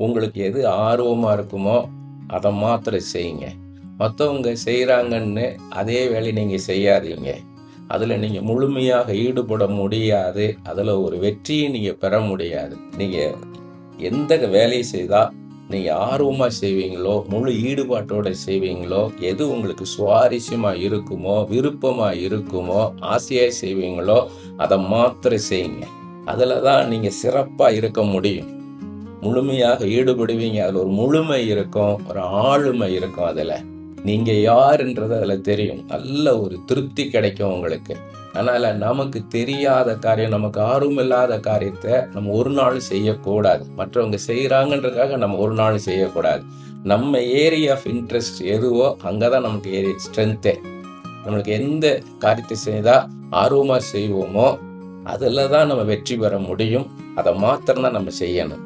உங்களுக்கு எது ஆர்வமாக இருக்குமோ அதை மாத்திரம் செய்யுங்க. மற்றவங்க செய்கிறாங்கன்னு அதே வேலையை நீங்கள் செய்யாதீங்க. அதில் நீங்கள் முழுமையாக ஈடுபட முடியாது. அதில் ஒரு வெற்றியை நீங்கள் பெற முடியாது. நீங்கள் எந்த வேலையை செய்தால் நீங்கள் ஆர்வமாக செய்வீங்களோ, முழு ஈடுபாட்டோடு செய்வீங்களோ, எது உங்களுக்கு சுவாரஸ்யமாக இருக்குமோ, விருப்பமாக இருக்குமோ, ஆசையாக செய்வீங்களோ அதை மாத்திரம் செய்யுங்க. அதில் தான் நீங்கள் சிறப்பாக இருக்க முடியும். முழுமையாக ஈடுபடுவீங்க. அதில் ஒரு முழுமை இருக்கும், ஒரு ஆளுமை இருக்கும். அதில் நீங்கள் யாருன்றது அதில் தெரியும். நல்ல ஒரு திருப்தி கிடைக்கும் உங்களுக்கு. அதனால் நமக்கு தெரியாத காரியம், நமக்கு ஆர்வம் இல்லாத காரியத்தை நம்ம ஒரு நாள் செய்யக்கூடாது. மற்றவங்க செய்கிறாங்கன்றதுக்காக நம்ம ஒரு நாள் செய்யக்கூடாது. நம்ம ஏரியா ஆஃப் இன்ட்ரெஸ்ட் எதுவோ அங்கே தான் நமக்கு ஸ்ட்ரென்த்தே. நம்மளுக்கு எந்த காரியத்தை செய்தால் ஆர்வமாக செய்வோமோ அதில் தான் நம்ம வெற்றி பெற முடியும். அதை மாத்திரம் தான் நம்ம செய்யணும்.